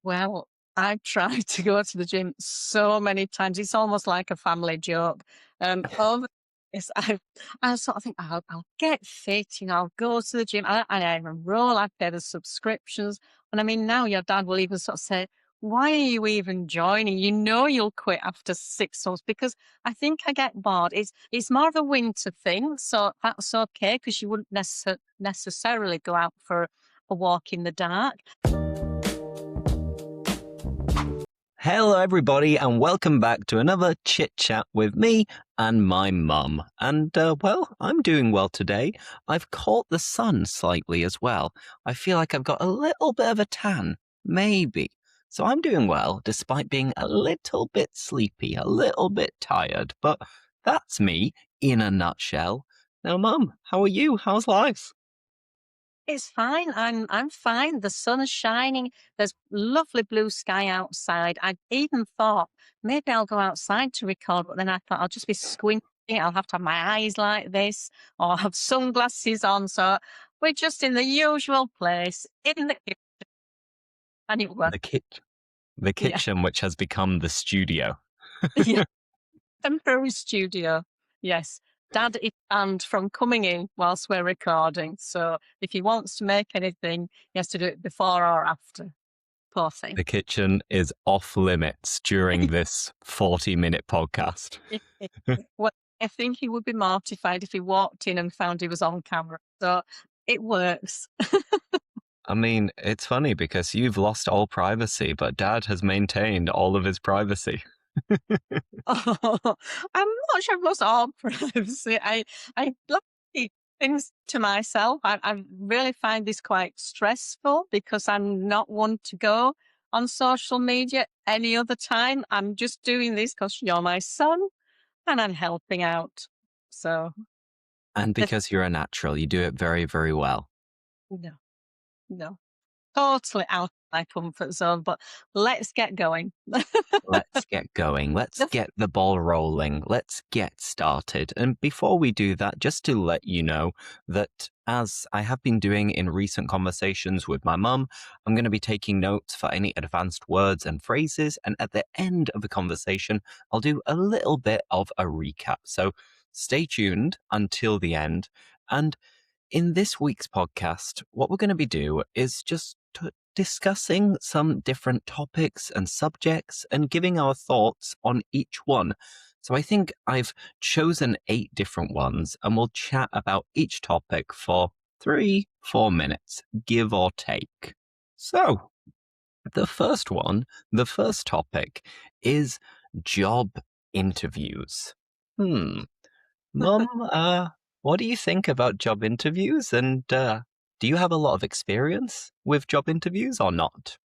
Well, I've tried to go to the gym so many times. It's almost like a family joke. Over this, I sort of think I'll get fit, I'll go to the gym. I enroll, I pay the subscriptions. And I mean, now your dad will even sort of say, why are you even joining? You know you'll quit after 6 months because I think I get bored. It's more of a winter thing, so that's okay because you wouldn't necessarily go out for a walk in the dark. Hello, everybody, and welcome back to another chit chat with me and my mum. And, well, I'm doing well today. I've caught the sun slightly as well. I feel like I've got a little bit of a tan, maybe. So I'm doing well, despite being a little bit sleepy, a little bit tired. But that's me in a nutshell. Now, Mum, how are you? How's life? It's fine. I'm fine. The sun is shining. There's lovely blue sky outside. I even thought maybe I'll go outside to record, but then I thought I'll just be squinting. I'll have to have my eyes like this or have sunglasses on. So we're just in the usual place in the kitchen, and it works. The kit, the Yeah, kitchen, which has become the studio. yeah. Temporary studio. Yes. Dad is banned from coming in whilst we're recording. So if he wants to make anything, he has to do it before or after. Poor thing. The kitchen is off limits during this 40-minute podcast. Well, I think he would be mortified if he walked in and found he was on camera. So it works. I mean, it's funny because you've lost all privacy, but Dad has maintained all of his privacy. Oh, I'm not sure I've lost all privacy. I love to keep things to myself. I really find this quite stressful because I'm not one to go on social media any other time. I'm just doing this because you're my son and I'm helping out. So And the, because you're a natural, you do it very, very well. no, no. Totally out of my comfort zone, but let's get going. Let's get going. Let's The get the ball rolling. Let's get started. And before we do that, just to let you know that as I have been doing in recent conversations with my mum, I'm going to be taking notes for any advanced words and phrases. And at the end of the conversation, I'll do a little bit of a recap. So stay tuned until the end. And in this week's podcast, what we're going to be doing is just discussing some different topics and subjects and giving our thoughts on each one. So I think I've chosen 8 different ones and we'll chat about each topic for 3-4 minutes, give or take. So the first topic is job interviews. Mum, what do you think about job interviews? And do you have a lot of experience with job interviews or not?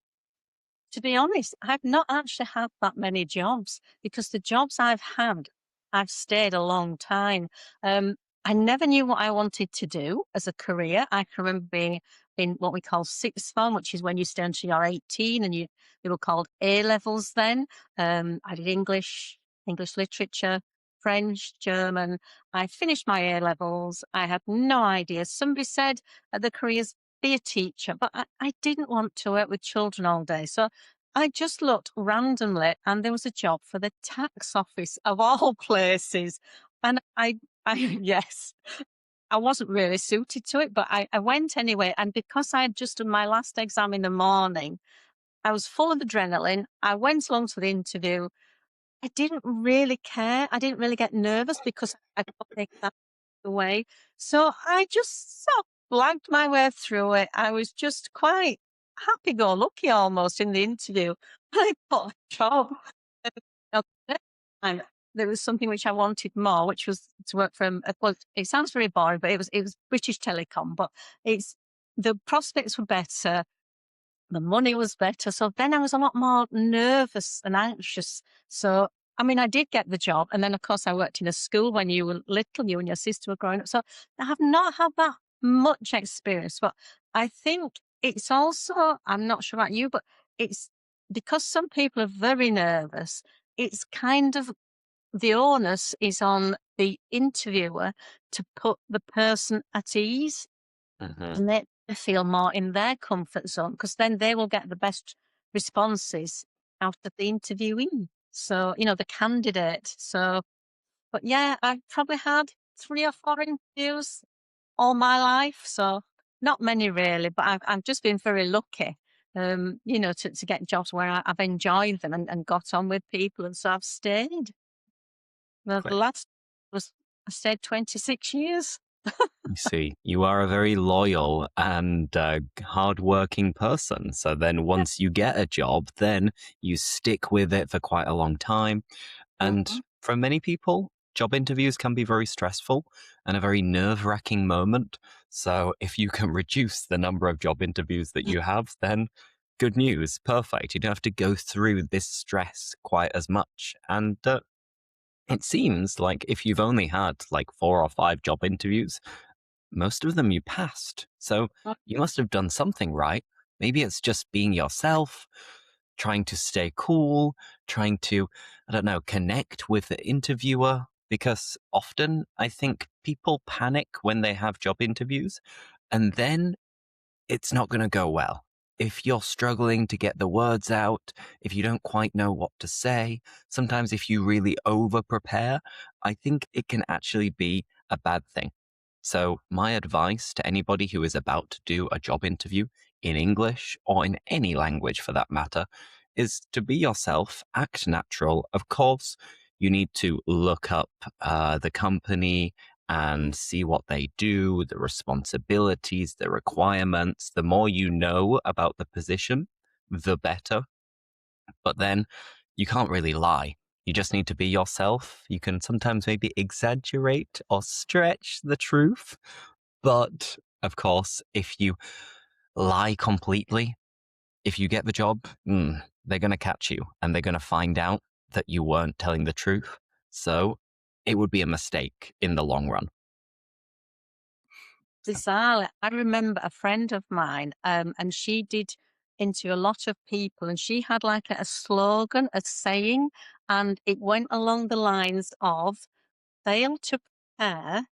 To be honest, I've not actually had that many jobs because the jobs I've had, I've stayed a long time. I never knew what I wanted to do as a career. I can remember being in what we call sixth form, which is when you stay until you're 18 and they were called A levels then. I did English literature, French, German. I finished my A levels. I had no idea. Somebody said the careers be a teacher, but I didn't want to work with children all day. So I just looked randomly and there was a job for the tax office of all places. And yes, I wasn't really suited to it, but I went anyway. And because I had just done my last exam in the morning, I was full of adrenaline. I went along to the interview. I didn't really care. I didn't really get nervous because I got the exam away. So I just sort of blagged my way through it. I was just quite happy-go-lucky almost in the interview. I got a job. Now, the next time, there was something which I wanted more, which was to work from, well, it sounds very boring, but it was British Telecom, but it's the prospects were better. The money was better. So then I was a lot more nervous and anxious. So, I mean, I did get the job. And then, of course, I worked in a school when you were little, you and your sister were growing up. So I have not had that much experience. But I think it's also, I'm not sure about you, but it's because some people are very nervous, it's kind of the onus is on the interviewer to put the person at ease Mhm. and they feel more in their comfort zone because then they will get the best responses out of the interviewee. So, the candidate. So, but yeah, I've probably had 3 or 4 interviews all my life. So not many really, but I've just been very lucky, to get jobs where I've enjoyed them and got on with people. And so I've stayed. The last was I stayed 26 years. You see, you are a very loyal and hardworking person. So then once you get a job, then you stick with it for quite a long time. And Mhm. for many people, job interviews can be very stressful and a very nerve-wracking moment. So if you can reduce the number of job interviews that you have, then good news, perfect. You don't have to go through this stress quite as much. And it seems like if you've only had like 4 or 5 job interviews, most of them you passed. So you must have done something right. Maybe it's just being yourself, trying to stay cool, trying to, I don't know, connect with the interviewer. Because often I think people panic when they have job interviews, and then it's not going to go well. If you're struggling to get the words out, if you don't quite know what to say, sometimes if you really over prepare, I think it can actually be a bad thing. So, my advice to anybody who is about to do a job interview in English or in any language for that matter is to be yourself, act natural. Of course, you need to look up the company and see what they do, the responsibilities, the requirements. The more you know about the position, the better. But then you can't really lie. You just need to be yourself. You can sometimes maybe exaggerate or stretch the truth. But of course, if you lie completely, if you get the job, they're going to catch you and they're going to find out that you weren't telling the truth. So it would be a mistake in the long run. So, Bizarrely, I remember a friend of mine, and she did into a lot of people, and she had like a slogan, a saying, and it went along the lines of fail to prepare,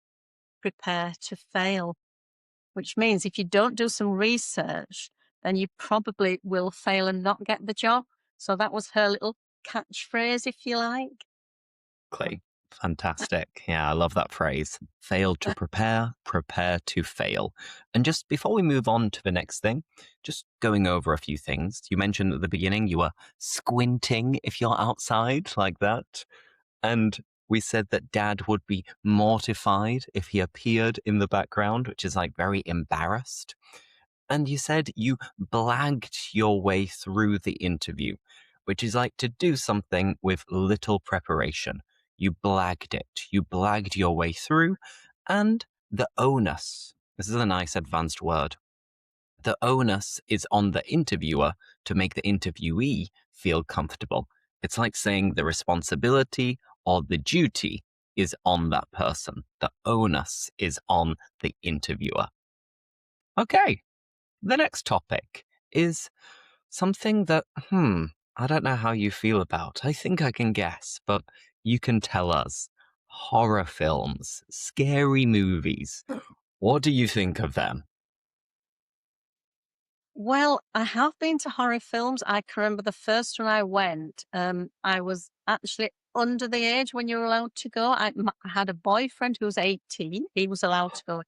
prepare to fail, which means if you don't do some research, then you probably will fail and not get the job. So that was her little catchphrase, if you like. Clay. Fantastic. Yeah, I love that phrase. Fail to prepare, prepare to fail. And just before we move on to the next thing, just going over a few things. You mentioned at the beginning you were squinting if you're outside like that. And we said that dad would be mortified if he appeared in the background, which is like very embarrassed. And you said you blagged your way through the interview, which is like to do something with little preparation. You blagged it. You blagged your way through. And the onus, this is a nice advanced word, the onus is on the interviewer to make the interviewee feel comfortable. It's like saying the responsibility or the duty is on that person. The onus is on the interviewer. Okay, the next topic is something that, I don't know how you feel about. I think I can guess, but you can tell us. Horror films, scary movies. What do you think of them? Well, I have been to horror films. I can remember the first one I went, I was actually under the age when you're allowed to go. I had a boyfriend who was 18. He was allowed to go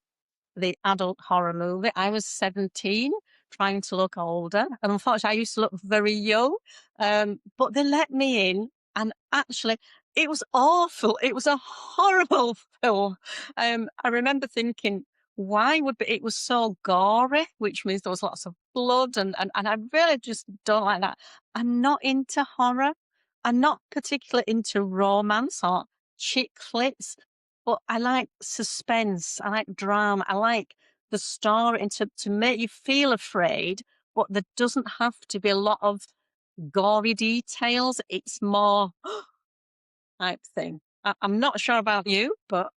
the adult horror movie. I was 17, trying to look older, and unfortunately, I used to look very young. But they let me in, and actually, it was awful. It was a horrible film. I remember thinking, why would be, it was so gory, which means there was lots of blood, and I really just don't like that. I'm not into horror. I'm not particularly into romance or chick flicks. But I like suspense, I like drama, I like the story and to make you feel afraid, but there doesn't have to be a lot of gory details. It's more type thing. I'm not sure about you, but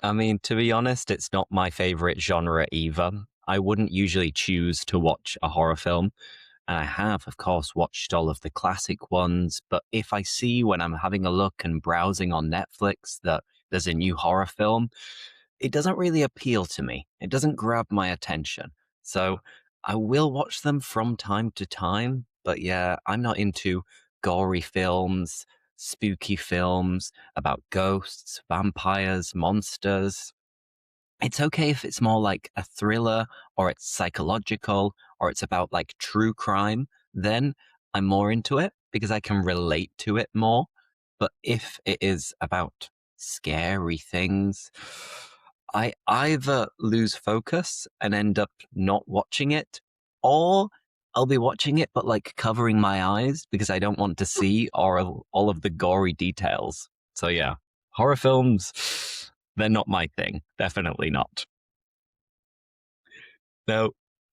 I mean, to be honest, it's not my favorite genre either. I wouldn't usually choose to watch a horror film. And I have, of course, watched all of the classic ones. But if I see when I'm having a look and browsing on Netflix that there's a new horror film, it doesn't really appeal to me. It doesn't grab my attention. So I will watch them from time to time, but yeah, I'm not into gory films, spooky films about ghosts, vampires, monsters. It's okay if it's more like a thriller or it's psychological or it's about like true crime, then I'm more into it because I can relate to it more. But if it is about scary things, I either lose focus and end up not watching it, or I'll be watching it but like covering my eyes because I don't want to see all of the gory details. So yeah, horror films, they're not my thing. Definitely not. Now,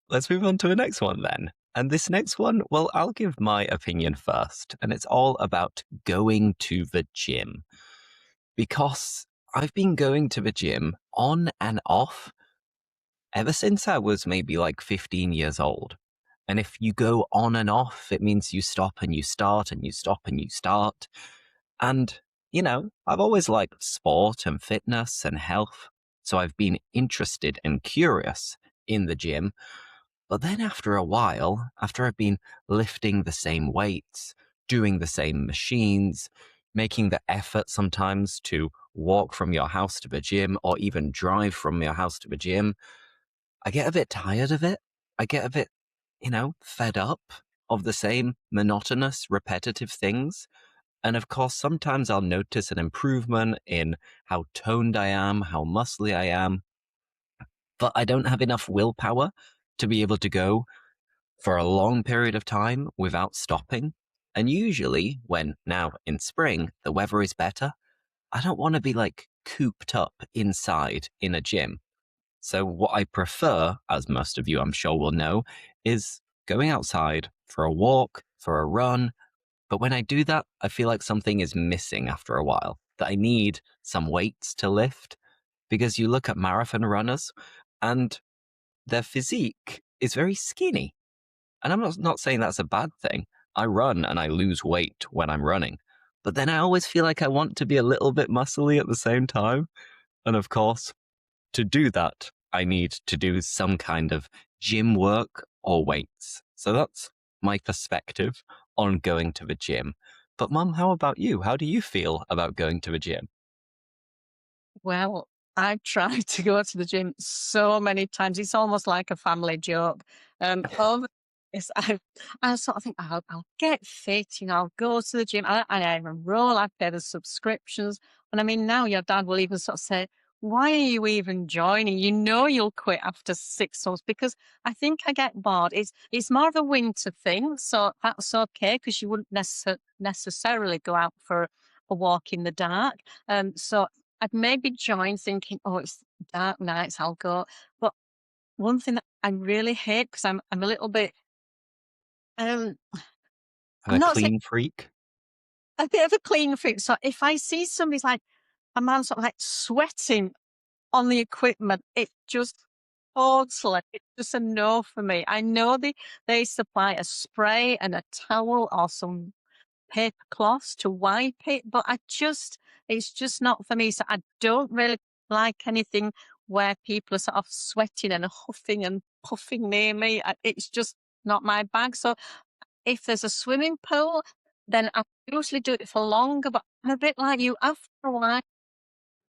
let's move on to the next one then. And this next one, well, I'll give my opinion first. And it's all about going to the gym. Because I've been going to the gym on and off ever since I was maybe like 15 years old. And if you go on and off, it means you stop and you start and you stop and you start. And, I've always liked sport and fitness and health. So I've been interested and curious in the gym. But then after a while, after I've been lifting the same weights, doing the same machines, making the effort sometimes to walk from your house to the gym or even drive from your house to the gym, I get a bit tired of it. I get a bit, fed up of the same monotonous, repetitive things. And of course, sometimes I'll notice an improvement in how toned I am, how muscly I am, but I don't have enough willpower to be able to go for a long period of time without stopping. And usually, when now in spring, the weather is better, I don't want to be like cooped up inside in a gym. So, what I prefer, as most of you I'm sure will know, is going outside for a walk, for a run. But when I do that, I feel like something is missing after a while, that I need some weights to lift. Because you look at marathon runners and their physique is very skinny. And I'm not saying that's a bad thing. I run and I lose weight when I'm running. But then I always feel like I want to be a little bit muscly at the same time. And of course, to do that, I need to do some kind of gym work or weights. So that's my perspective on going to the gym. But Mum, how about you? How do you feel about going to the gym? Well, I've tried to go to the gym so many times. It's almost like a family joke. Over yes, I sort of think I'll get fit, I'll go to the gym. I enroll, I pay the subscriptions. And I mean, now your dad will even sort of say, "Why are you even joining? You know you'll quit after 6 months." Because I think I get bored. It's more of a winter thing, so that's okay because you wouldn't necessarily go out for a walk in the dark. So I'd maybe join thinking, "Oh, it's dark nights, I'll go." But one thing that I really hate because I'm a little bit, um, I'm A not saying clean freak? a bit of a clean freak. So if I see somebody's like a man sort of like sweating on the equipment, it just totally, it's just a no for me. I know they supply a spray and a towel or some paper cloths to wipe it, but it's just not for me. So I don't really like anything where people are sort of sweating and huffing and puffing near me. It's just not my bag. So if there's a swimming pool, then I usually do it for longer, but I'm a bit like you. After a while,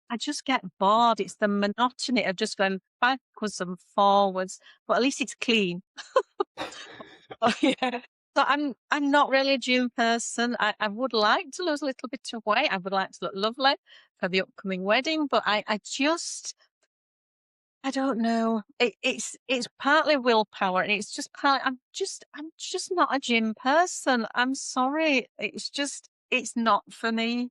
I just get bored. It's the monotony of just going backwards and forwards, but at least it's clean. Oh, yeah. So I'm not really a gym person. I would like to lose a little bit of weight. I would like to look lovely for the upcoming wedding, but I don't know. It's partly willpower and it's just partly I'm just not a gym person. I'm sorry. It's not for me.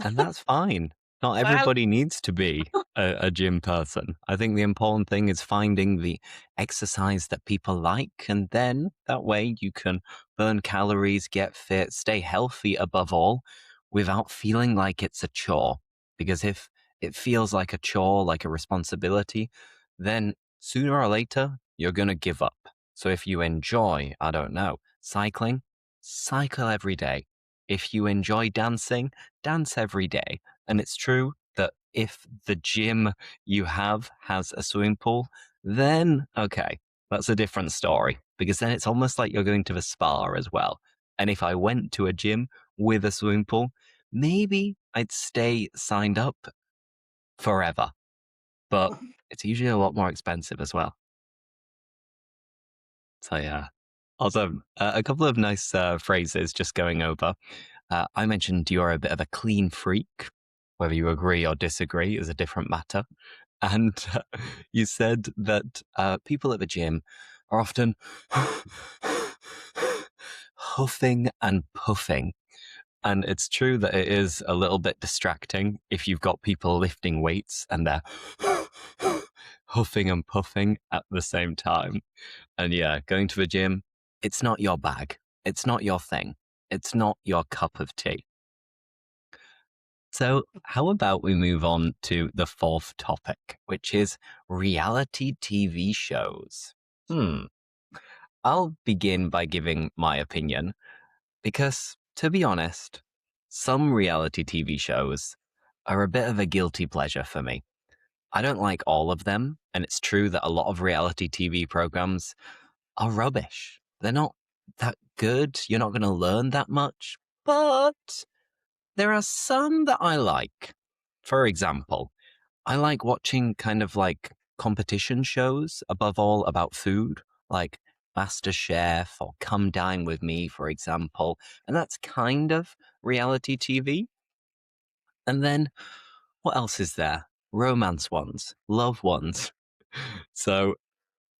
And that's fine. Not Well, everybody needs to be a gym person. I think the important thing is finding the exercise that people like. And then that way you can burn calories, get fit, stay healthy above all without feeling like it's a chore. Because if it feels like a chore, like a responsibility, then sooner or later you're going to give up. So if you enjoy, I don't know, cycling, cycle every day. If you enjoy dancing, dance every day. And it's true that if the gym you have has a swimming pool, then okay. that's a different story because then it's almost like you're going to the spa as well. And if I went to a gym with a swimming pool, maybe I'd stay signed up forever, but it's usually a lot more expensive as well. So yeah. Also, a couple of nice phrases just going over. I mentioned you're a bit of a clean freak. Whether you agree or disagree is a different matter. And you said that people at the gym are often huffing and puffing. And it's true that it is a little bit distracting if you've got people lifting weights and they're huffing and puffing at the same time. And yeah, going to the gym, it's not your bag. It's not your thing. It's not your cup of tea. So, how about we move on to the fourth topic, which is reality TV shows? Hmm. I'll begin by giving my opinion because, to be honest, some reality TV shows are a bit of a guilty pleasure for me. I don't like all of them, and it's true that a lot of reality TV programs are rubbish. They're not that good. You're not going to learn that much, but there are some that I like. For example, I like watching kind of like competition shows, above all about food, like MasterChef or Come Dine with Me, for example. And that's kind of reality TV. And then what else is there? Romance ones, love ones. So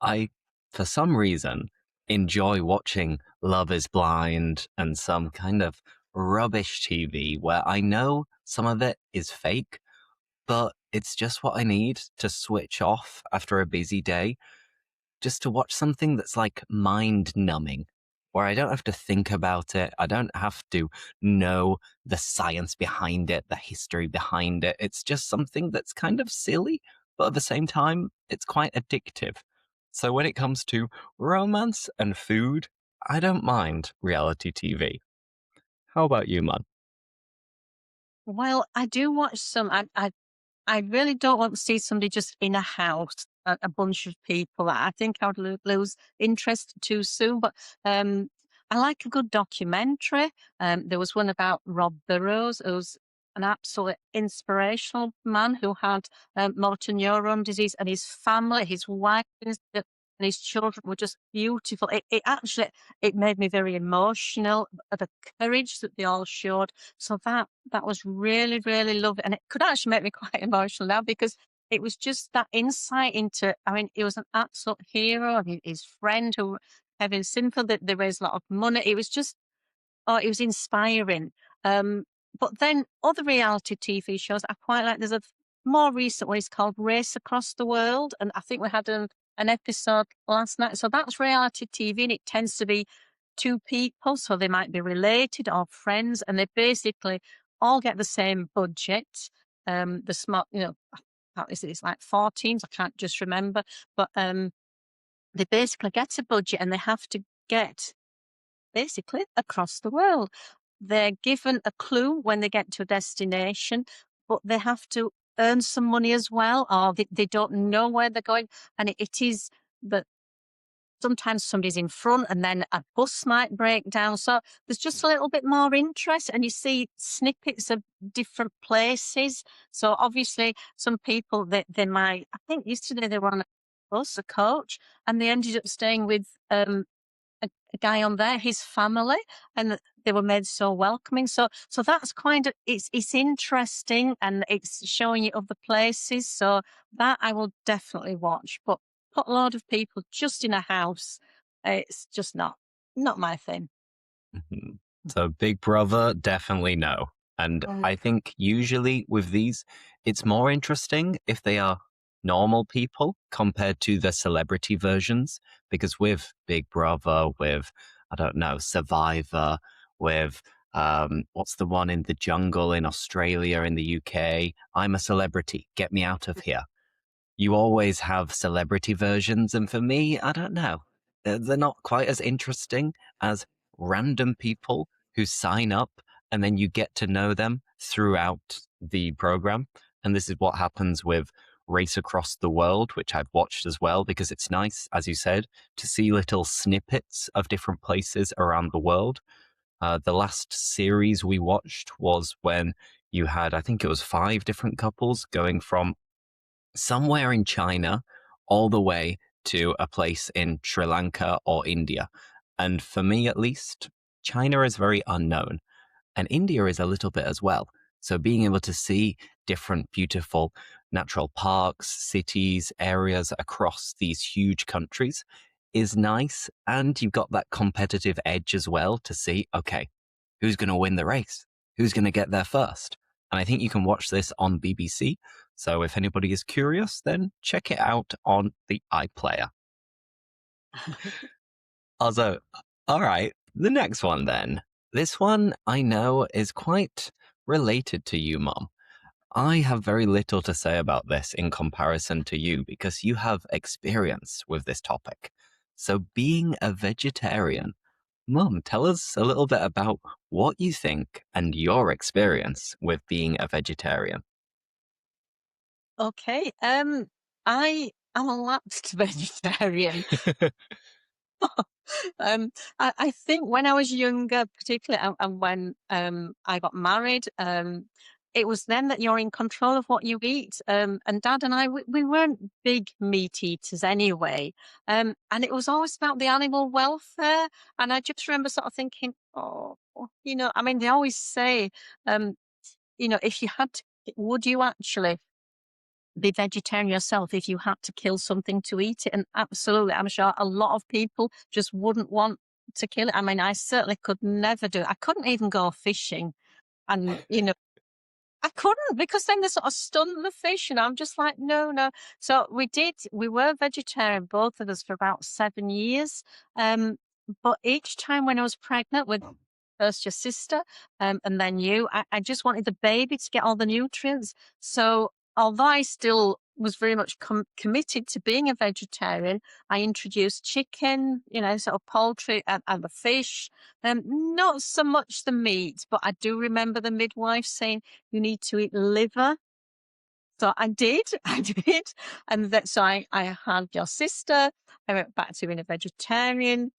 I, for some reason, enjoy watching Love is Blind and some kind of rubbish TV where I know some of it is fake, but it's just what I need to switch off after a busy day, just to watch something that's like mind numbing, where I don't have to think about it. I don't have to know the science behind it, the history behind it. It's just something that's kind of silly, but at the same time, it's quite addictive. So when it comes to romance and food, I don't mind reality TV. How about you, man? Well, I do watch some. I really don't want to see somebody just in a house, a bunch of people. I think I would lose interest too soon. But um, I like a good documentary. There was one about Rob Burrows, who's an absolute inspirational man who had motor neuron disease, and his family, his wife, and his children were just beautiful. It actually it made me very emotional. The courage that they all showed, so that was really, really lovely, and it could actually make me quite emotional now because it was just that insight into. I mean, he was an absolute hero, and his friend who Kevin Simple, that they raised a lot of money. It was just it was inspiring. Um, but then other reality TV shows I quite like. There's a more recent one. It's called Race Across the World, and I think we had an episode last night. So that's reality TV, and it tends to be two people, so they might be related or friends, and they basically all get the same budget. The smart, it's like 4 teams. I can't just remember, but they basically get a budget, and they have to get basically across the world. They're given a clue when they get to a destination, but they have to earn some money as well, or they don't know where they're going. And it is that sometimes somebody's in front and then a bus might break down. So there's just a little bit more interest, and you see snippets of different places. So obviously, some people that they might, I think yesterday they were on a bus, a coach, and they ended up staying with a guy on there, his family, and they were made so welcoming. So that's kind of it's interesting, and it's showing you other places. So that I will definitely watch. But put a lot of people just in a house, it's just not my thing. Mhm. So Big Brother, definitely no. And I think usually with these, it's more interesting if they are normal people compared to the celebrity versions. Because with Big Brother, with, I don't know, Survivor, with what's the one in the jungle in Australia, in the UK? I'm a celebrity. Get me out of here. You always have celebrity versions, and for me, I don't know. They're not quite as interesting as random people who sign up and then you get to know them throughout the program. And this is what happens with Race Across the World, which I've watched as well, because it's nice, as you said, to see little snippets of different places around the world. The last series we watched was when you had, I think it was 5 different couples going from somewhere in China all the way to a place in Sri Lanka or India. And for me, at least, China is very unknown, and India is a little bit as well. So being able to see different beautiful natural parks, cities, areas across these huge countries is nice. And you've got that competitive edge as well to see, okay, who's going to win the race? Who's going to get there first? And I think you can watch this on BBC. So if anybody is curious, then check it out on the iPlayer. Also, all right, the next one then. This one I know is quite related to you, Mom. I have very little to say about this in comparison to you because you have experience with this topic. So, being a vegetarian, Mum, tell us a little bit about what you think and your experience with being a vegetarian. Okay. I am a lapsed vegetarian. Um, I think when I was younger, particularly and when I got married, it was then that you're in control of what you eat. And Dad and I, we weren't big meat eaters anyway. And it was always about the animal welfare. And I just remember sort of thinking, oh, I mean, they always say, um, if you had to, would you actually be vegetarian yourself if you had to kill something to eat it? And absolutely, I'm sure a lot of people just wouldn't want to kill it. I mean, I certainly could never do it. I couldn't even go fishing. And, I couldn't because then they sort of stun the fish, and I'm just like, no, no. So we were vegetarian, both of us, for about 7 years. Um, but each time when I was pregnant with first your sister, and then you, I just wanted the baby to get all the nutrients. So although I still was very much committed to being a vegetarian, I introduced chicken, sort of poultry and the fish. Not so much the meat, but I do remember the midwife saying, you need to eat liver. So I did, I did. And so I had your sister. I went back to being a vegetarian.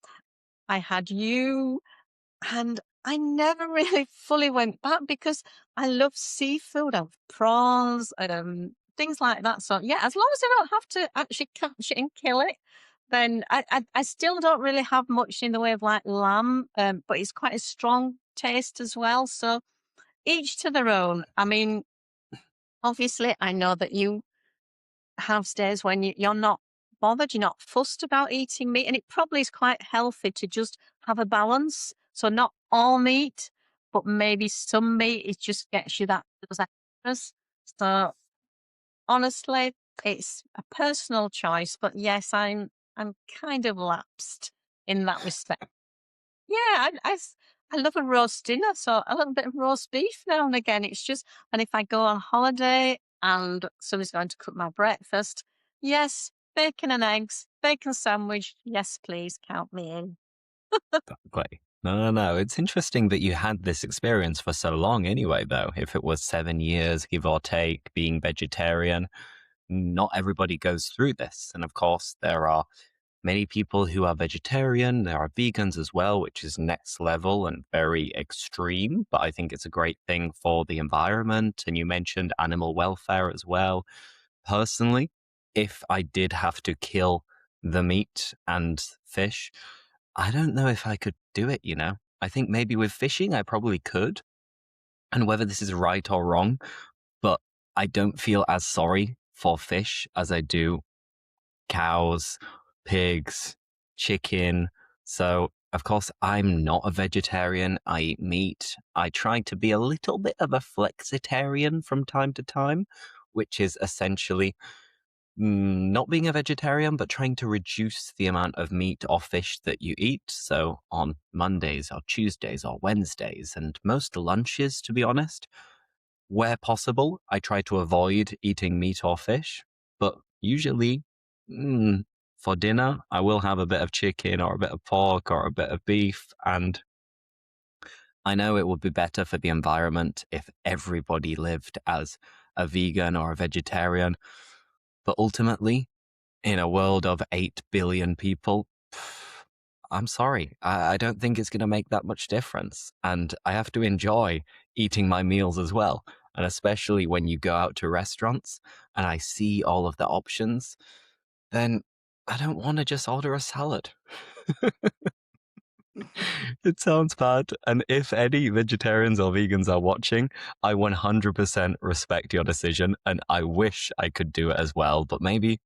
I had you. And I never really fully went back because I love seafood. I love prawns and things like that. So yeah, as long as I don't have to actually catch it and kill it, then I still don't really have much in the way of like lamb, but it's quite a strong taste as well. So each to their own. I mean, obviously, I know that you have days when you're not bothered, you're not fussed about eating meat, and it probably is quite healthy to just have a balance. So not all meat, but maybe some meat. It just gets you those extras. So honestly, it's a personal choice. But yes, I'm kind of lapsed in that respect. Yeah, I love a roast dinner, so a little bit of roast beef now and again. It's just, and if I go on holiday and somebody's going to cook my breakfast, yes, bacon and eggs, bacon sandwich, yes, please count me in. Exactly. No, no, no. It's interesting that you had this experience for so long anyway, though. If it was 7 years, give or take, being vegetarian, not everybody goes through this. And of course, there are many people who are vegetarian. There are vegans as well, which is next level and very extreme. But I think it's a great thing for the environment. And you mentioned animal welfare as well. Personally, if I did have to kill the meat and fish, I don't know if I could do it. I think maybe with fishing, I probably could. And whether this is right or wrong, but I don't feel as sorry for fish as I do cows, pigs, chicken. So, of course, I'm not a vegetarian. I eat meat. I try to be a little bit of a flexitarian from time to time, which is essentially not being a vegetarian, but trying to reduce the amount of meat or fish that you eat. So on Mondays or Tuesdays or Wednesdays, and most lunches, to be honest, where possible, I try to avoid eating meat or fish. But usually, for dinner, I will have a bit of chicken or a bit of pork or a bit of beef. And I know it would be better for the environment if everybody lived as a vegan or a vegetarian. But ultimately, in a world of 8 billion people, I'm sorry. I don't think it's going to make that much difference. And I have to enjoy eating my meals as well. And especially when you go out to restaurants and I see all of the options, then I don't want to just order a salad. It sounds bad. And if any vegetarians or vegans are watching, I 100% respect your decision. And I wish I could do it as well. But maybe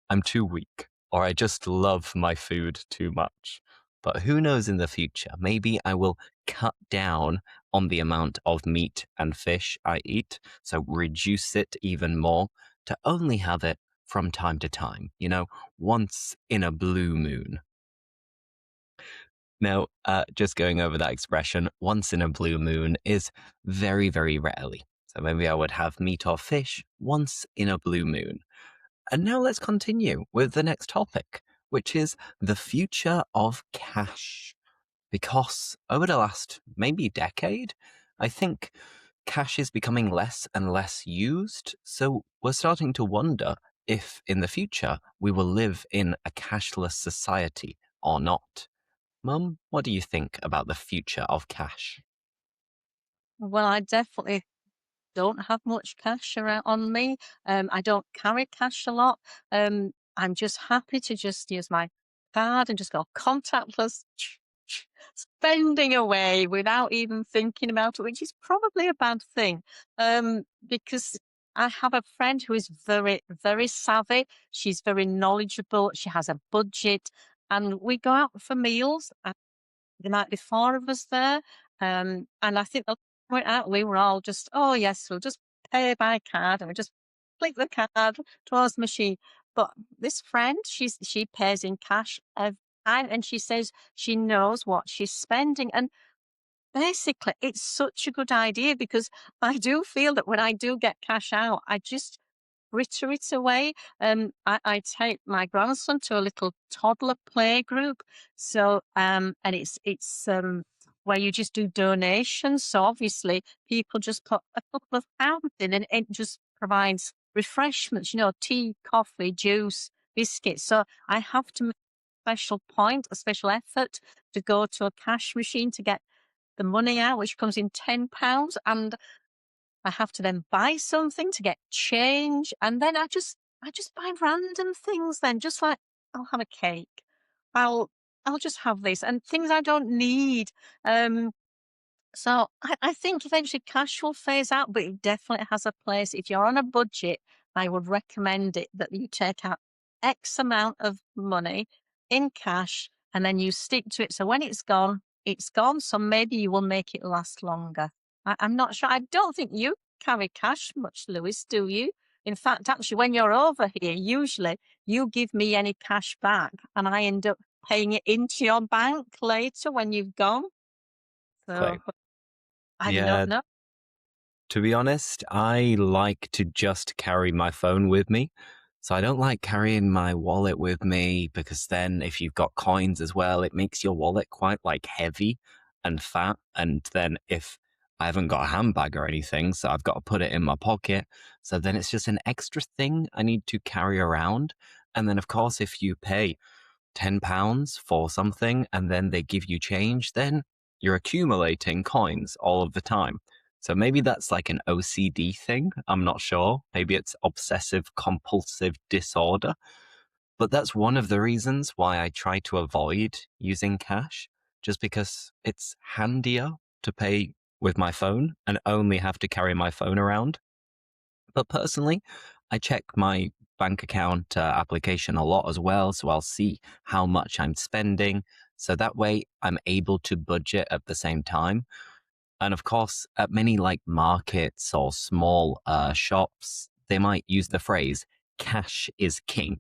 I'm too weak, or I just love my food too much. But who knows in the future? Maybe I will cut down on the amount of meat and fish I eat, so reduce it even more to only have it from time to time, once in a blue moon. Now, just going over that expression, once in a blue moon is very, very rarely. So maybe I would have meat or fish once in a blue moon. And now let's continue with the next topic, which is the future of cash. Because over the last maybe decade, I think cash is becoming less and less used. So we're starting to wonder if in the future we will live in a cashless society or not. Mum, what do you think about the future of cash? Well, I definitely don't have much cash around on me. I don't carry cash a lot. I'm just happy to just use my card and just go contactless, spending away without even thinking about it, which is probably a bad thing. Because I have a friend who is very, very savvy. She's very knowledgeable. She has a budget, and we go out for meals. There might be 4 of us there, and I think the went out, we were all just, "Oh, yes, we'll just pay by card," and we just click the card towards the machine. But this friend, she pays in cash every time, and she says she knows what she's spending, and basically, it's such a good idea because I do feel that when I do get cash out, I just fritter it away. I take my grandson to a little toddler play group. So, and it's where you just do donations. So obviously, people just put a couple of pounds in, and it just provides refreshments. Tea, coffee, juice, biscuits. So I have to make a special point, a special effort to go to a cash machine to get the money out, which comes in £10, and I have to then buy something to get change, and then I just buy random things then, just like I'll have a cake. I'll I'll just have this and things I don't need. Um, so I think eventually cash will phase out, but it definitely has a place. If you're on a budget, I would recommend it that you take out X amount of money in cash and then you stick to it. So when it's gone, it's gone. So maybe you will make it last longer. I'm not sure. I don't think you carry cash much, Lewis, do you? In fact, actually, when you're over here, usually you give me any cash back and I end up paying it into your bank later when you've gone. So Quick. I don't Yeah, know. to be honest, I like to just carry my phone with me. So I don't like carrying my wallet with me because then if you've got coins as well, it makes your wallet quite like heavy and fat. And then if I haven't got a handbag or anything, so I've got to put it in my pocket. So then it's just an extra thing I need to carry around. And then, of course, if you pay £10 for something and then they give you change, then you're accumulating coins all of the time. So maybe that's like an OCD thing. I'm not sure. Maybe it's obsessive compulsive disorder. But that's one of the reasons why I try to avoid using cash, just because it's handier to pay with my phone and only have to carry my phone around. But personally, I check my bank account application a lot as well. So I'll see how much I'm spending. So that way I'm able to budget at the same time. And of course, at many like markets or small shops, they might use the phrase cash is king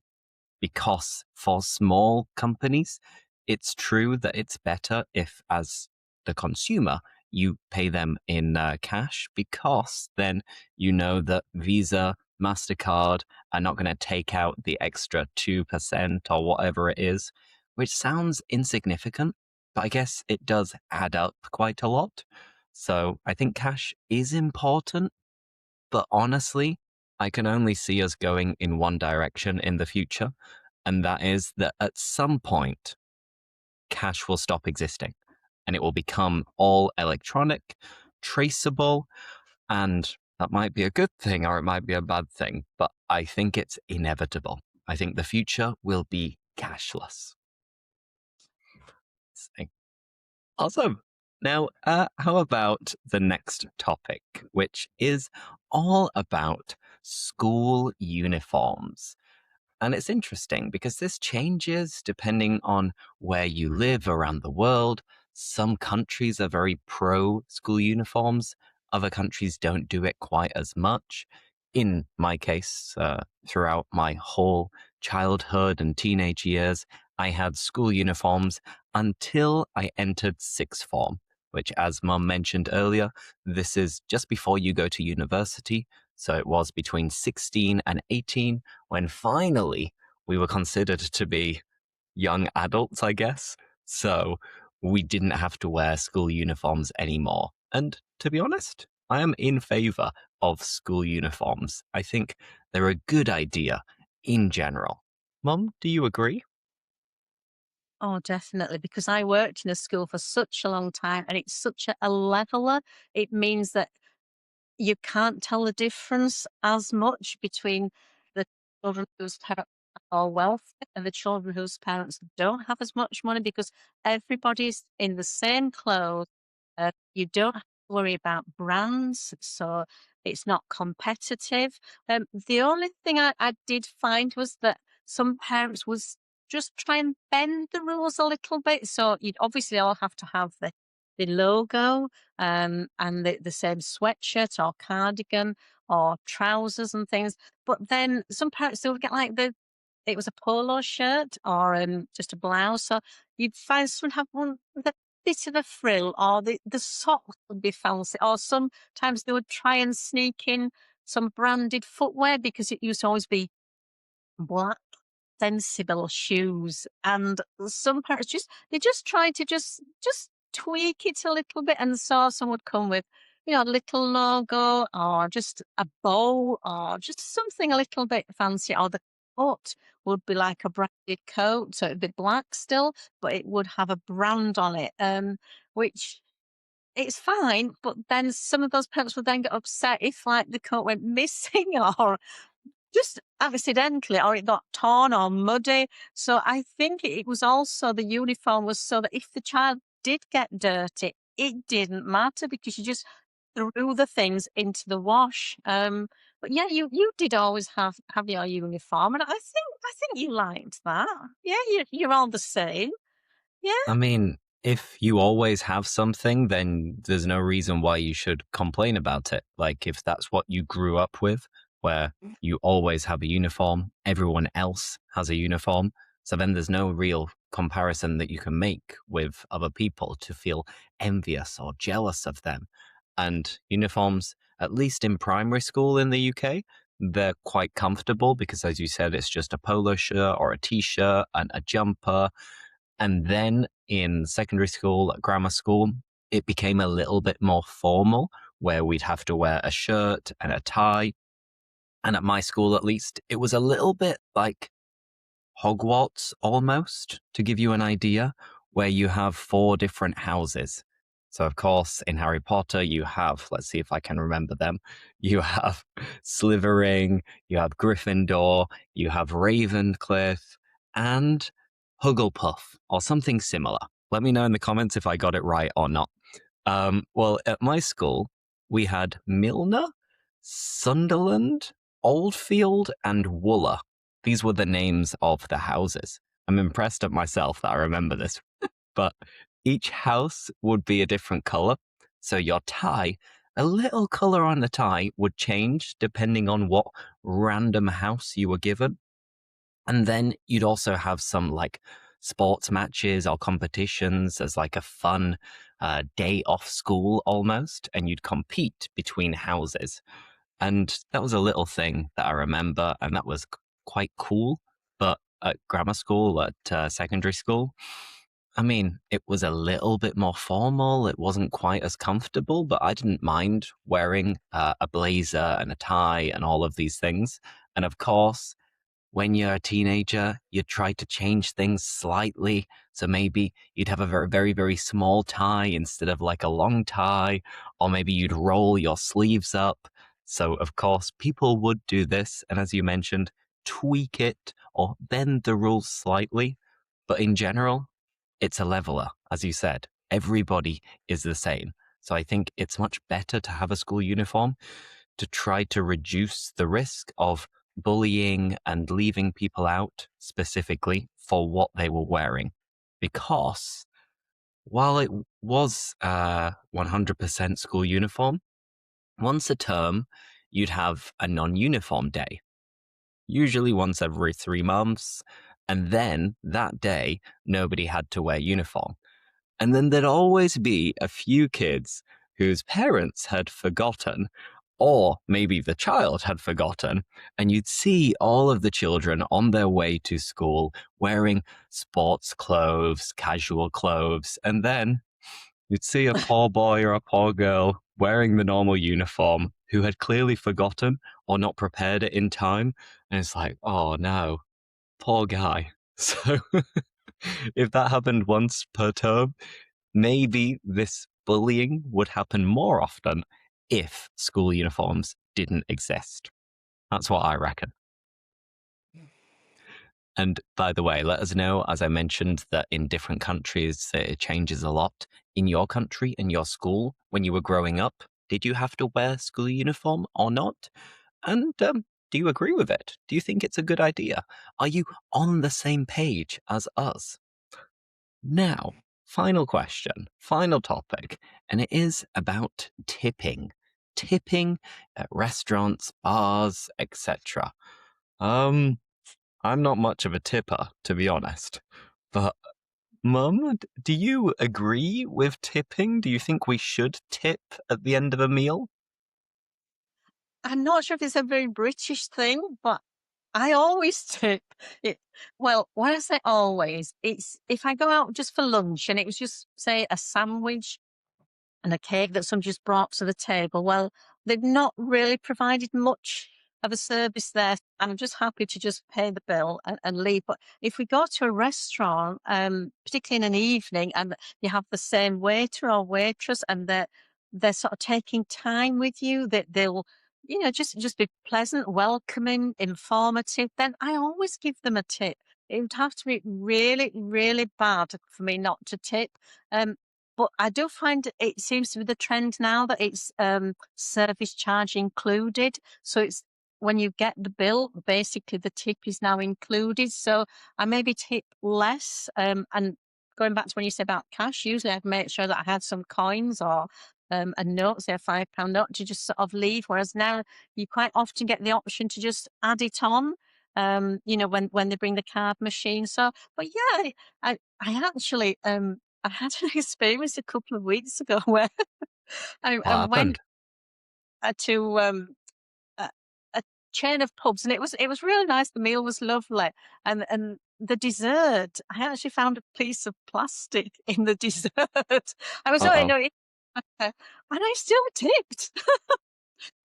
because for small companies, it's true that it's better if, as the consumer, you pay them in cash because then you know that Visa, MasterCard are not going to take out the extra 2% or whatever it is, which sounds insignificant, but I guess it does add up quite a lot. So I think cash is important, but honestly, I can only see us going in one direction in the future, and that is that at some point, cash will stop existing and it will become all electronic, traceable, and that might be a good thing or it might be a bad thing, but I think it's inevitable. I think the future will be cashless. So, awesome. Now, how about the next topic, which is all about school uniforms? And it's interesting because this changes depending on where you live around the world. Some countries are very pro school uniforms, other countries don't do it quite as much. In my case, throughout my whole childhood and teenage years, I had school uniforms until I entered sixth form, which, as Mum mentioned earlier, this is just before you go to university. So it was between 16 and 18 when finally we were considered to be young adults, I guess. So we didn't have to wear school uniforms anymore. And to be honest, I am in favor of school uniforms. I think they're a good idea in general. Mum, do you agree? Oh, definitely, because I worked in a school for such a long time and it's such a leveler. It means that you can't tell the difference as much between the children whose parents are wealthy and the children whose parents don't have as much money because everybody's in the same clothes. You don't have to worry about brands, so it's not competitive. The only thing I did find was that some parents was just try and bend the rules a little bit. So you'd obviously all have to have the logo, and the same sweatshirt or cardigan or trousers and things. But then some parents they would get like it was a polo shirt or just a blouse. So you'd find someone have one with a bit of a frill, or the socks would be fancy, or sometimes they would try and sneak in some branded footwear because it used to always be black sensible shoes, and some parents just try to just tweak it a little bit, and so some would come with, a little logo or just a bow or just something a little bit fancy, or the coat would be like a branded coat, so it'd be black still, but it would have a brand on it, which it's fine, but then some of those parents would then get upset if, like, the coat went missing or just accidentally, or it got torn or muddy. So I think it was also the uniform was so that if the child did get dirty, it didn't matter because you just threw the things into the wash. But yeah, you did always have your uniform, and I think you liked that. Yeah, you're all the same. Yeah. I mean, if you always have something, then there's no reason why you should complain about it. Like, if that's what you grew up with, where you always have a uniform, everyone else has a uniform. So then there's no real comparison that you can make with other people to feel envious or jealous of them. And uniforms, at least in primary school in the UK, they're quite comfortable because, as you said, it's just a polo shirt or a t shirt and a jumper, and then in secondary school, grammar school, it became a little bit more formal where we'd have to wear a shirt and a tie. And at my school, at least, it was a little bit like Hogwarts almost, to give you an idea, where you have four different houses. So, of course, in Harry Potter, you have, let's see if I can remember them, you have Slytherin, you have Gryffindor, you have Ravencliff, and Hugglepuff, or something similar. Let me know in the comments if I got it right or not. Well, at my school, we had Milner, Sunderland, Oldfield, and Wooler. These were the names of the houses. I'm impressed at myself that I remember this, but each house would be a different color. So your tie, a little color on the tie would change depending on what random house you were given. And then you'd also have some like sports matches or competitions as like a fun day off school almost. And you'd compete between houses. And that was a little thing that I remember. And that was quite cool. But at grammar school, at secondary school, I mean, it was a little bit more formal. It wasn't quite as comfortable, but I didn't mind wearing a blazer and a tie and all of these things. And of course, when you're a teenager, you try to change things slightly. So maybe you'd have a very, very, very small tie instead of like a long tie, or maybe you'd roll your sleeves up. So, of course, people would do this. And as you mentioned, tweak it or bend the rules slightly. But in general, it's a leveler, as you said. Everybody is the same. So I think it's much better to have a school uniform to try to reduce the risk of bullying and leaving people out specifically for what they were wearing. Because while it was 100% school uniform, once a term, you'd have a non uniform day, usually once every 3 months. And then that day, nobody had to wear uniform. And then there'd always be a few kids whose parents had forgotten, or maybe the child had forgotten, and you'd see all of the children on their way to school wearing sports clothes, casual clothes, and then you'd see a poor boy or a poor girl wearing the normal uniform who had clearly forgotten or not prepared it in time. And it's like, oh no, poor guy. So if that happened once per term, maybe this bullying would happen more often if school uniforms didn't exist. That's what I reckon. And by the way, let us know, as I mentioned, that in different countries it changes a lot. In your country, in your school, when you were growing up, did you have to wear school uniform or not? And do you agree with it? Do you think it's a good idea? Are you on the same page as us? Now, final question, final topic, and it is about tipping. Tipping at restaurants, bars, etc. Um, I'm not much of a tipper, to be honest. But, Mum, do you agree with tipping? Do you think we should tip at the end of a meal? I'm not sure if it's a very British thing, but I always tip. It, well, when I say always, it's if I go out just for lunch and it was just, say, a sandwich and a cake that some just brought to the table. Well, they've not really provided much of a service there. I'm just happy to just pay the bill and leave. But if we go to a restaurant, particularly in an evening, and you have the same waiter or waitress, and they're sort of taking time with you, that they'll just be pleasant, welcoming, informative, then I always give them a tip. It would have to be really, really bad for me not to tip. Um, but I do find it seems to be the trend now that it's service charge included. So it's when you get the bill, basically the tip is now included. So I maybe tip less. And going back to when you said about cash, usually I'd make sure that I had some coins or a note, say a £5 note, to just sort of leave. Whereas now you quite often get the option to just add it on. When they bring the card machine. So, but yeah, I actually I had an experience a couple of weeks ago where I What went happened? to a, a chain of pubs, and it was really nice. The meal was lovely, and the dessert. I actually found a piece of plastic in the dessert. I was like, Uh-oh. no, and I still tipped.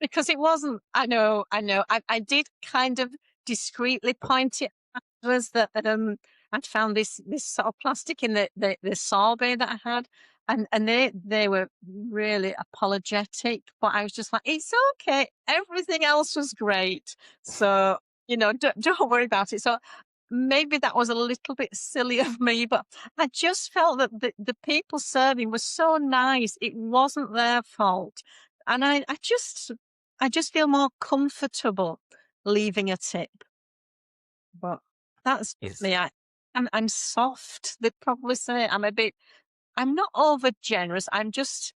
Because it wasn't. I know. I did kind of discreetly point it was that I'd found this sort of plastic in the sorbet that I had, and they were really apologetic, but I was just like, it's okay. Everything else was great, so don't worry about it. So maybe that was a little bit silly of me, but I just felt that the people serving were so nice. It wasn't their fault, and I just feel more comfortable leaving a tip. But that's just Is me. I'm soft. They'd probably say I'm not over generous. I just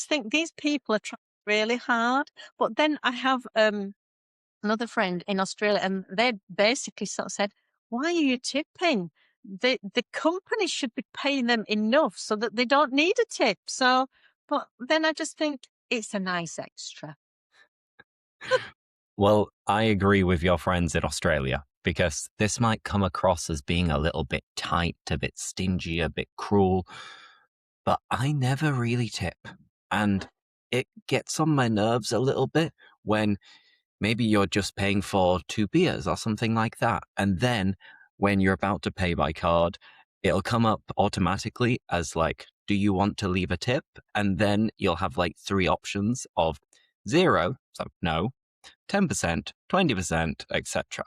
think these people are trying really hard. But then I have another friend in Australia, and they basically sort of said, "Why are you tipping? The company should be paying them enough so that they don't need a tip." So, but then I just think it's a nice extra. Well, I agree with your friends in Australia. because this might come across as being a little bit tight, a bit stingy, a bit cruel, but I never really tip. And it gets on my nerves a little bit when maybe you're just paying for 2 beers or something like that. And then when you're about to pay by card, it'll come up automatically as like, do you want to leave a tip? And then you'll have like 3 options of 0, so no, 10%, 20%, etc.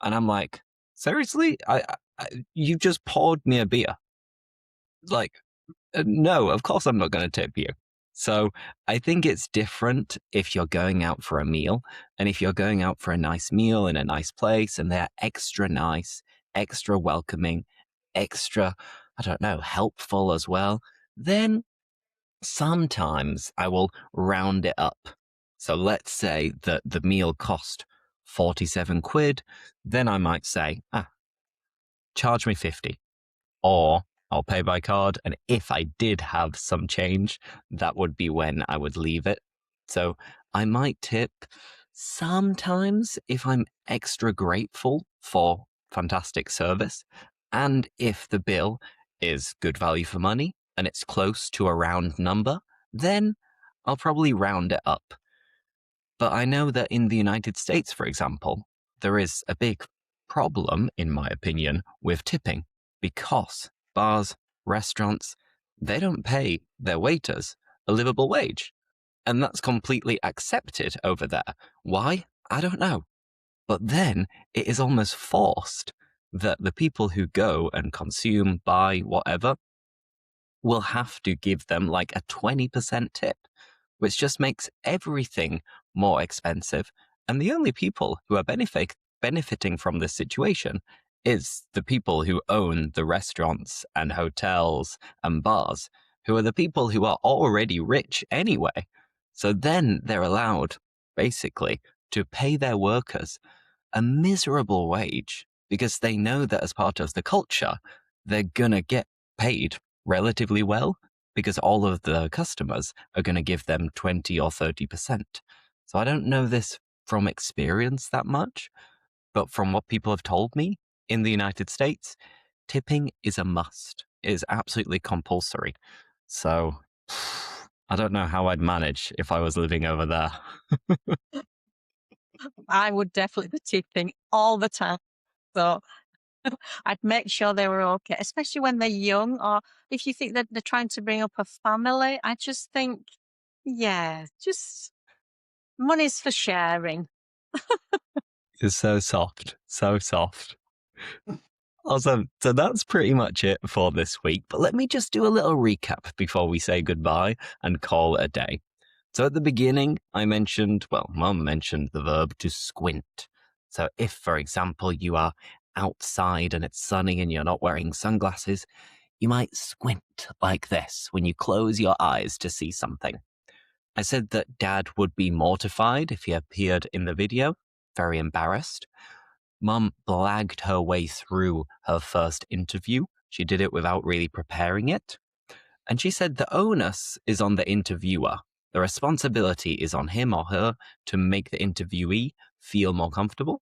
And I'm like, seriously? You just poured me a beer. Like, no, of course I'm not going to tip you. So I think it's different if you're going out for a meal. And if you're going out for a nice meal in a nice place and they're extra nice, extra welcoming, extra, I don't know, helpful as well, then sometimes I will round it up. So let's say that the meal cost 47 quid. Then I might say, charge me 50, or I'll pay by card. And if I did have some change, that would be when I would leave it. So I might tip sometimes if I'm extra grateful for fantastic service. And if the bill is good value for money and it's close to a round number, then I'll probably round it up. But I know that in the United States, for example, there is a big problem, in my opinion, with tipping because bars, restaurants, they don't pay their waiters a livable wage. And that's completely accepted over there. Why? I don't know. But then it is almost forced that the people who go and consume, buy, whatever, will have to give them like a 20% tip, which just makes everything more expensive. And the only people who are benefiting from this situation is the people who own the restaurants and hotels and bars, who are the people who are already rich anyway. So then they're allowed, basically, to pay their workers a miserable wage because they know that as part of the culture, they're going to get paid relatively well because all of the customers are going to give them 20 or 30%. So I don't know this from experience that much, but from what people have told me in the United States, tipping is a must. It is absolutely compulsory. So I don't know how I'd manage if I was living over there. I would definitely be tipping all the time. So I'd make sure they were okay, especially when they're young, or if you think that they're trying to bring up a family. I just think, yeah, just money's for sharing. It's so soft, so soft. Awesome. So that's pretty much it for this week. But let me just do a little recap before we say goodbye and call it a day. So at the beginning, Mum mentioned the verb to squint. So if, for example, you are outside and it's sunny and you're not wearing sunglasses, you might squint like this when you close your eyes to see something. I said that Dad would be mortified if he appeared in the video, very embarrassed. Mum blagged her way through her first interview. She did it without really preparing it. And she said the onus is on the interviewer. The responsibility is on him or her to make the interviewee feel more comfortable.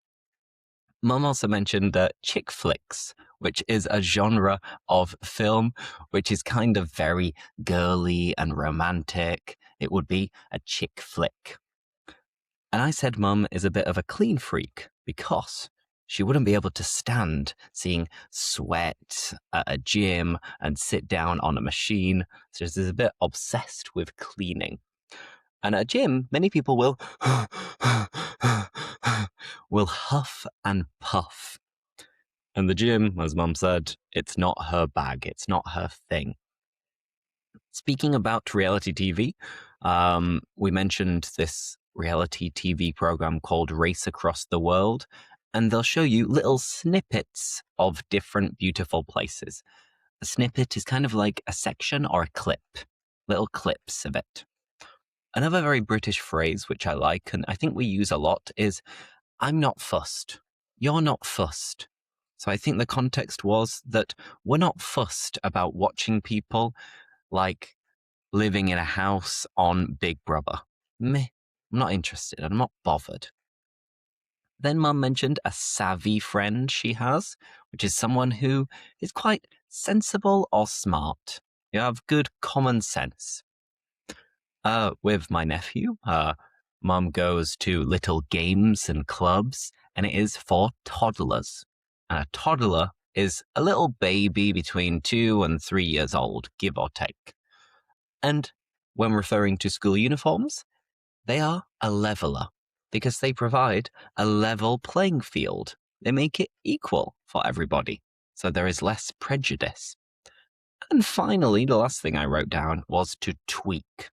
Mum also mentioned chick flicks, which is a genre of film which is kind of very girly and romantic. It would be a chick flick. And I said Mum is a bit of a clean freak because she wouldn't be able to stand seeing sweat at a gym and sit down on a machine. So she's a bit obsessed with cleaning. And at a gym, many people will will huff and puff. And the gym, as Mum said, it's not her bag, it's not her thing. Speaking about reality TV, we mentioned this reality TV program called Race Across the World, and they'll show you little snippets of different beautiful places. A snippet is kind of like a section or a clip, little clips of it. Another very British phrase, which I like, and I think we use a lot, is I'm not fussed. You're not fussed. So I think the context was that we're not fussed about watching people like living in a house on Big Brother. Meh, I'm not interested. I'm not bothered. Then Mum mentioned a savvy friend she has, which is someone who is quite sensible or smart. You have good common sense. With my nephew, Mum goes to little games and clubs, and it is for toddlers. And a toddler is a little baby between 2 and 3 years old, give or take. And when referring to school uniforms, they are a leveler because they provide a level playing field. They make it equal for everybody, so there is less prejudice. And finally, the last thing I wrote down was to tweak.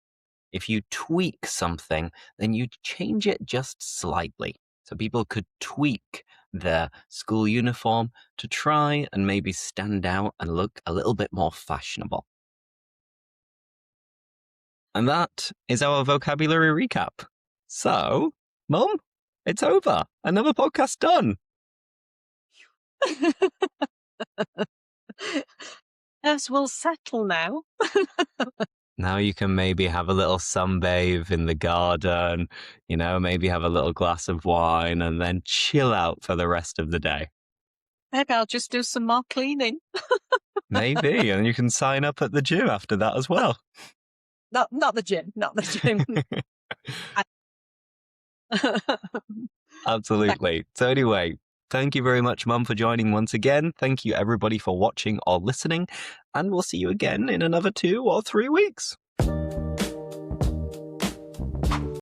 If you tweak something, then you change it just slightly. So people could tweak their school uniform to try and maybe stand out and look a little bit more fashionable. And that is our vocabulary recap. So, Mum, it's over. Another podcast done. Yes, we'll settle now. Now you can maybe have a little sunbathe in the garden, maybe have a little glass of wine and then chill out for the rest of the day. Maybe I'll just do some more cleaning. Maybe, and you can sign up at the gym after that as well. Not the gym, not the gym. Absolutely. So anyway, thank you very much, Mum, for joining once again. Thank you, everybody, for watching or listening. And we'll see you again in another 2 or 3 weeks.